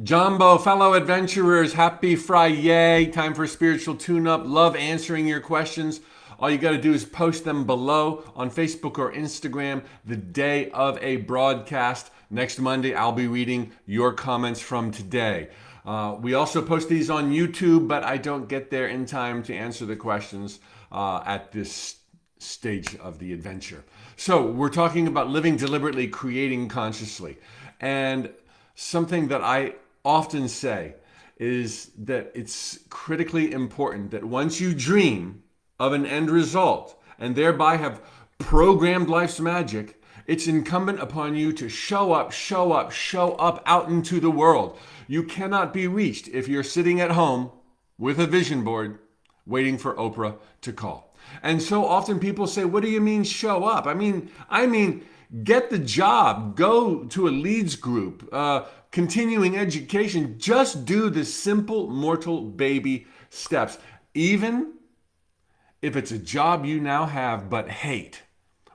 Jumbo, fellow adventurers, happy FriYAY. Time for spiritual tune-up. Love answering your questions. All you got to do is post them below on Facebook or Instagram the day of a broadcast. Next Monday, I'll be reading your comments from today. We also post these on YouTube, but I don't get there in time to answer the questions at this stage of the adventure. So we're talking about living deliberately, creating consciously. And something that I often say is that it's critically important that once you dream of an end result and thereby have programmed life's magic, it's incumbent upon you to show up out into the world. You cannot be reached if you're sitting at home with a vision board waiting for Oprah to call. And so often people say, what do you mean show up? I mean, get the job, go to a leads group, continuing education. Just do the simple mortal baby steps. Even if it's a job you now have but hate,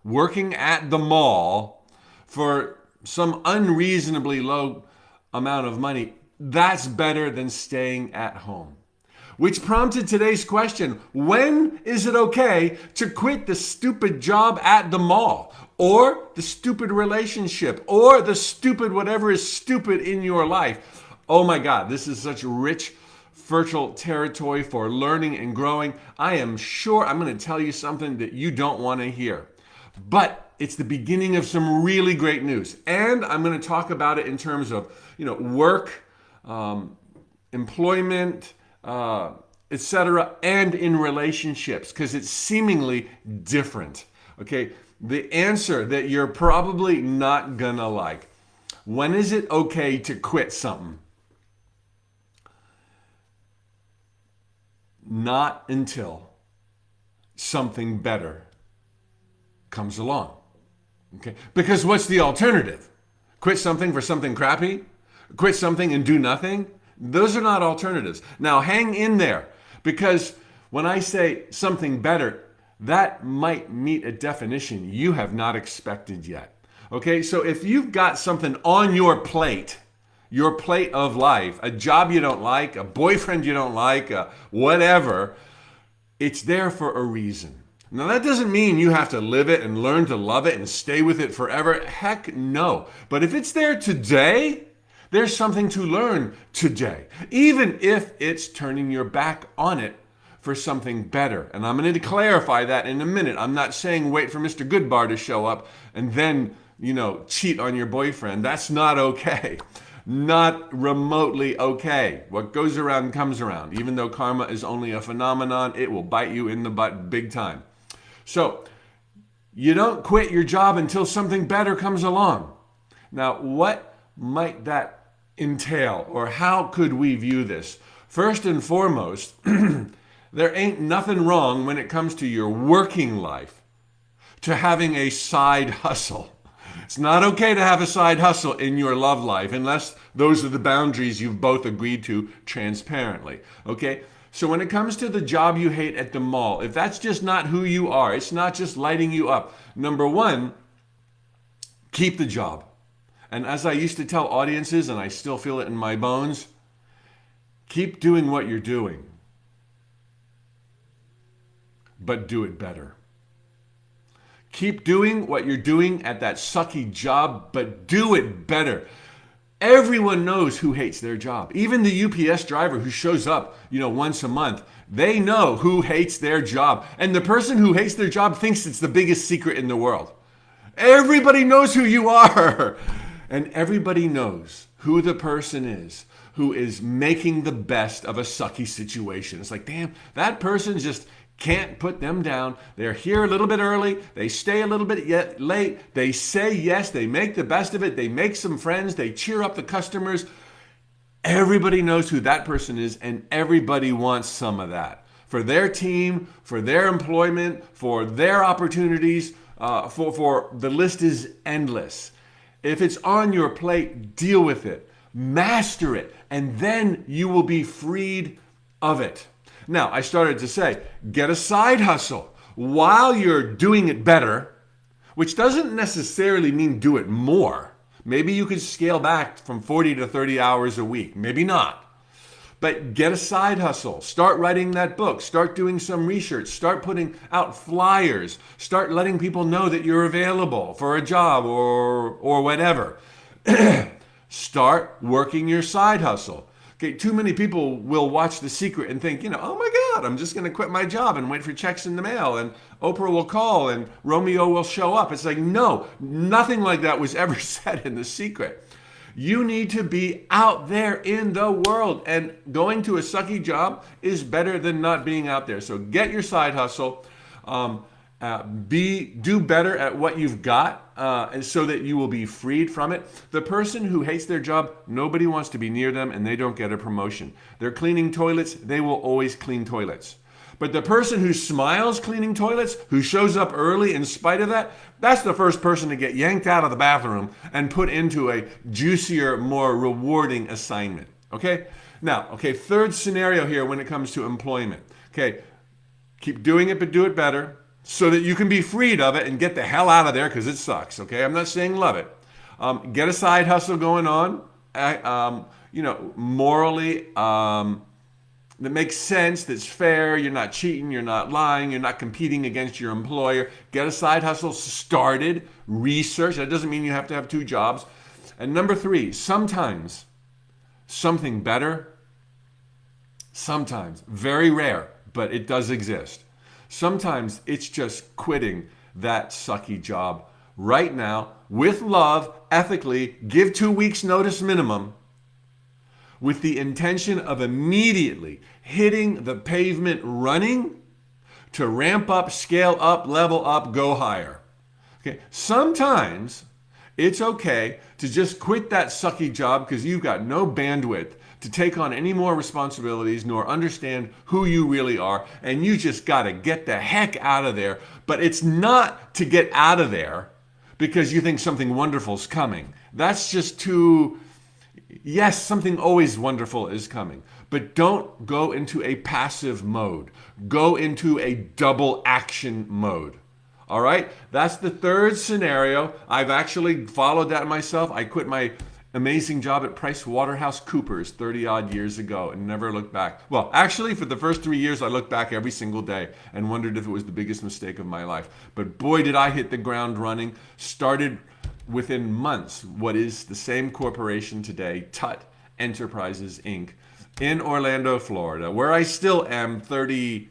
working at the mall for some unreasonably low amount of money, that's better than staying at home. Which prompted today's question: when is it okay to quit the stupid job at the mall, or the stupid relationship, or the stupid whatever is stupid in your life? Oh my God, this is such rich, fertile territory for learning and growing. I am sure I'm going to tell you something that you don't want to hear. But it's the beginning of some really great news. And I'm going to talk about it in terms of, work, employment, etc., and in relationships, because it's seemingly different. Okay, the answer that you're probably not gonna like: when is it okay to quit something? Not until something better comes along. Okay, because what's the alternative? Quit something for something crappy? Quit something and do nothing? Those are not alternatives. Now, hang in there, because when I say something better, that might meet a definition you have not expected yet. Okay, so if you've got something on your plate of life, a job you don't like, a boyfriend you don't like, whatever, it's there for a reason. Now, that doesn't mean you have to live it and learn to love it and stay with it forever. Heck no. But if it's there today, there's something to learn today, even if it's turning your back on it for something better. And I'm going to clarify that in a minute. I'm not saying wait for Mr. Goodbar to show up and then, cheat on your boyfriend. That's not okay. Not remotely okay. What goes around comes around. Even though karma is only a phenomenon, it will bite you in the butt big time. So you don't quit your job until something better comes along. Now, what might that entail, or how could we view this? First and foremost, there ain't nothing wrong when it comes to your working life to having a side hustle. It's not okay to have a side hustle in your love life unless those are the boundaries you've both agreed to transparently. Okay? So when it comes to the job you hate at the mall, if that's just not who you are, it's not just lighting you up, number one, keep the job. And as I used to tell audiences, and I still feel it in my bones, keep doing what you're doing, but do it better. Keep doing what you're doing at that sucky job, but do it better. Everyone knows who hates their job. Even the UPS driver who shows up, once a month, they know who hates their job. And the person who hates their job thinks it's the biggest secret in the world. Everybody knows who you are. And everybody knows who the person is who is making the best of a sucky situation. It's like, damn, that person just can't put them down. They're here a little bit early. They stay a little bit yet late. They say yes. They make the best of it. They make some friends. They cheer up the customers. Everybody knows who that person is, and everybody wants some of that for their team, for their employment, for their opportunities. For the list is endless. If it's on your plate, deal with it, master it, and then you will be freed of it. Now, I started to say, get a side hustle while you're doing it better, which doesn't necessarily mean do it more, Maybe you could scale back from 40 to 30 hours a week. Maybe not. But get a side hustle. Start writing that book. Start doing some research. Start putting out flyers. Start letting people know that you're available for a job or whatever. Start working your side hustle. Okay, too many people will watch The Secret and think, oh my God, I'm just going to quit my job and wait for checks in the mail and Oprah will call and Romeo will show up. It's like, no, nothing like that was ever said in The Secret. You need to be out there in the world, and going to a sucky job is better than not being out there. So get your side hustle. Do better at what you've got, and so that you will be freed from it. The person who hates their job, nobody wants to be near them, and they don't get a promotion. They're cleaning toilets, they will always clean toilets. But the person who smiles cleaning toilets, who shows up early in spite of that, that's the first person to get yanked out of the bathroom and put into a juicier, more rewarding assignment. Okay? Now, third scenario here when it comes to employment. Okay, keep doing it, but do it better, so that you can be freed of it and get the hell out of there because it sucks. Okay, I'm not saying love it. Get a side hustle going on. Morally, that makes sense, that's fair. You're not cheating, you're not lying, you're not competing against your employer. Get a side hustle started. Research. That doesn't mean you have to have 2 jobs. And number 3, sometimes something better. Sometimes, very rare, but it does exist. Sometimes it's just quitting that sucky job right now with love, ethically, give 2 weeks notice minimum, with the intention of immediately hitting the pavement running to ramp up, scale up, level up, go higher. Okay. Sometimes it's okay to just quit that sucky job because you've got no bandwidth to take on any more responsibilities nor understand who you really are, and you just got to get the heck out of there. But it's not to get out of there because you think something wonderful's coming. That's just too... Yes, something always wonderful is coming, but don't go into a passive mode. Go into a double action mode. All right? That's the third scenario. I've actually followed that myself. I quit my amazing job at PricewaterhouseCoopers 30 odd years ago and never looked back. Well, actually, for the first 3 years, I looked back every single day and wondered if it was the biggest mistake of my life. But boy, did I hit the ground running. Started within months what is the same corporation today, Tut Enterprises, Inc., in Orlando, Florida, where I still am 30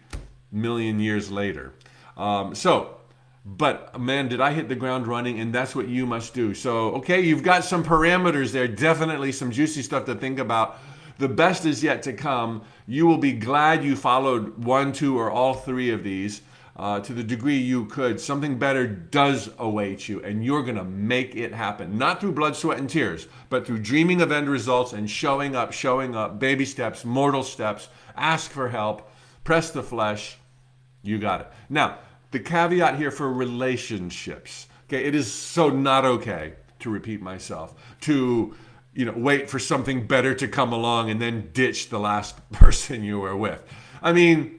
million years later. But man, did I hit the ground running, and that's what you must do. So, okay, you've got some parameters there, definitely some juicy stuff to think about. The best is yet to come. You will be glad you followed 1, 2, or all 3 of these. To the degree you could. Something better does await you, and you're going to make it happen. Not through blood, sweat, and tears, but through dreaming of end results and showing up, baby steps, mortal steps, ask for help, press the flesh. You got it. Now, the caveat here for relationships. Okay, it is so not okay, to repeat myself, to wait for something better to come along and then ditch the last person you were with. I mean,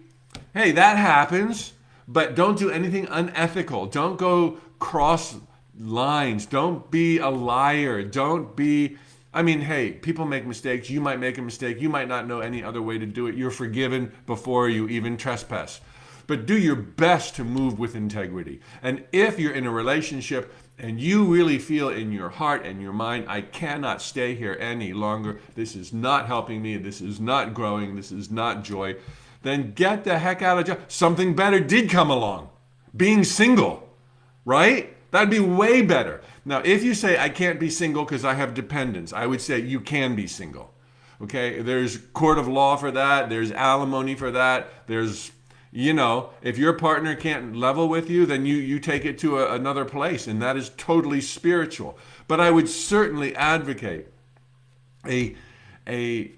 hey, that happens. But don't do anything unethical. Don't go cross lines. Don't be a liar. Hey, people make mistakes. You might make a mistake. You might not know any other way to do it. You're forgiven before you even trespass. But do your best to move with integrity. And if you're in a relationship and you really feel in your heart and your mind, I cannot stay here any longer. This is not helping me. This is not growing. This is not joy. Then get the heck out of jail. Something better did come along. Being single, right? That'd be way better. Now, if you say, I can't be single because I have dependents, I would say you can be single. Okay? There's court of law for that. There's alimony for that. There's, if your partner can't level with you, then you take it to another place, and that is totally spiritual. But I would certainly advocate a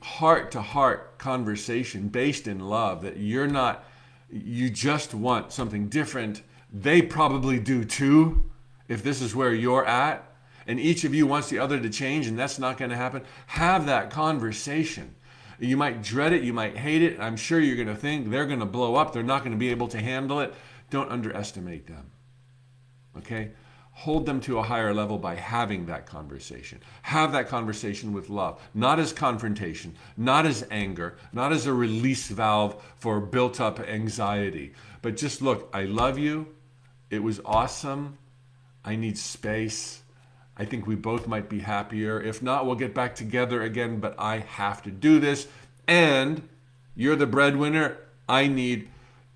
heart-to-heart conversation based in love, that you just want something different. They probably do too, if this is where you're at, and each of you wants the other to change, and that's not going to happen. Have that conversation. You might dread it, you might hate it. I'm sure you're going to think they're going to blow up, they're not going to be able to handle it. Don't underestimate them. Okay? hold them to a higher level by having that conversation. Have that conversation with love, not as confrontation, not as anger, not as a release valve for built up anxiety, but just look, I love you. It was awesome. I need space. I think we both might be happier. If not, we'll get back together again, but I have to do this. And you're the breadwinner. The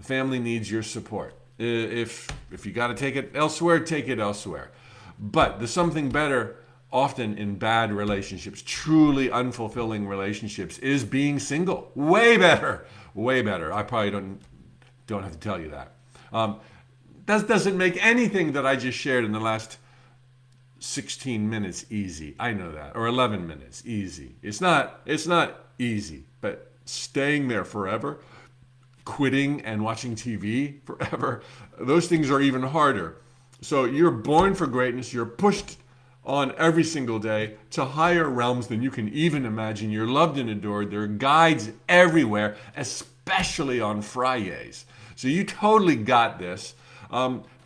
family needs your support. If you got to take it elsewhere, take it elsewhere. But there's something better often in bad relationships, truly unfulfilling relationships, is being single. Way better. Way better. I probably don't have to tell you that. That doesn't make anything that I just shared in the last 16 minutes easy. I know that. Or 11 minutes easy. It's not easy, but staying there forever, quitting and watching TV forever, those things are even harder. So you're born for greatness. You're pushed on every single day to higher realms than you can even imagine. You're loved and adored. There are guides everywhere, especially on FriYAYs. So you totally got this.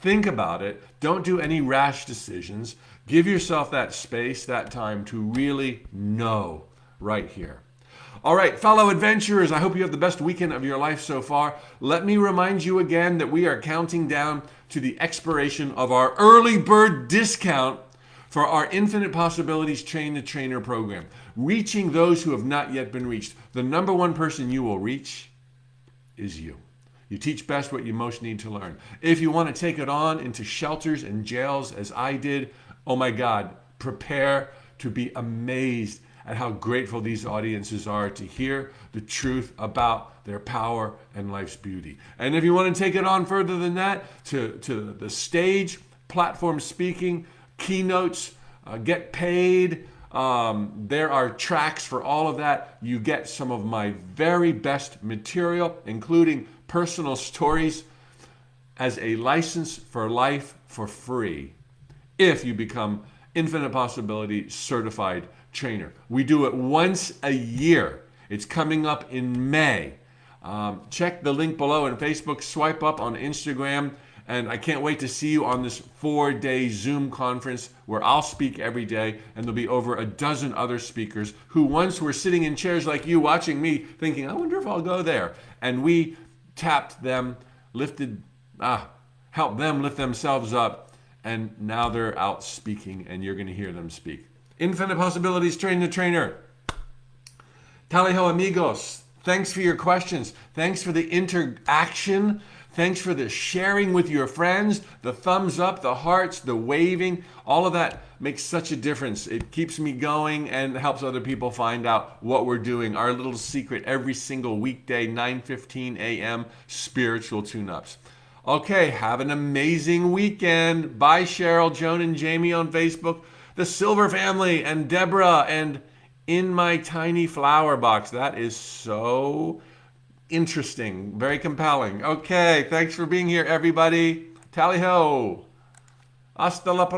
Think about it. Don't do any rash decisions. Give yourself that space, that time to really know right here. All right, fellow adventurers, I hope you have the best weekend of your life so far. Let me remind you again that we are counting down to the expiration of our early bird discount for our Infinite Possibilities Train the Trainer program, reaching those who have not yet been reached. The number one person you will reach is you. You teach best what you most need to learn. If you want to take it on into shelters and jails as I did, oh my God, prepare to be amazed at how grateful these audiences are to hear the truth about their power and life's beauty. And if you want to take it on further than that, to the stage, platform speaking, keynotes, get paid, there are tracks for all of that. You get some of my very best material, including personal stories, as a license for life for free if you become Infinite Possibility Certified Trainer. We do it once a year. It's coming up in May. Check the link below on Facebook, swipe up on Instagram, and I can't wait to see you on this 4-day Zoom conference where I'll speak every day, and there'll be over a dozen other speakers who once were sitting in chairs like you watching me thinking, I wonder if I'll go there. And we tapped them, helped them lift themselves up, and now they're out speaking, and you're going to hear them speak. Infinite Possibilities Train the Trainer. Tally ho, amigos. Thanks for your questions. Thanks for the interaction. Thanks for the sharing with your friends, the thumbs up, the hearts, the waving. All of that makes such a difference. It keeps me going and helps other people find out what we're doing. Our little secret every single weekday, 9:15 a.m., spiritual tune-ups. Okay, have an amazing weekend. Bye, Cheryl, Joan, and Jamie on Facebook, the Silver family, and Deborah, and in my tiny flower box. That is so interesting, very compelling. Okay, thanks for being here, everybody. Tally ho. Hasta la próxima.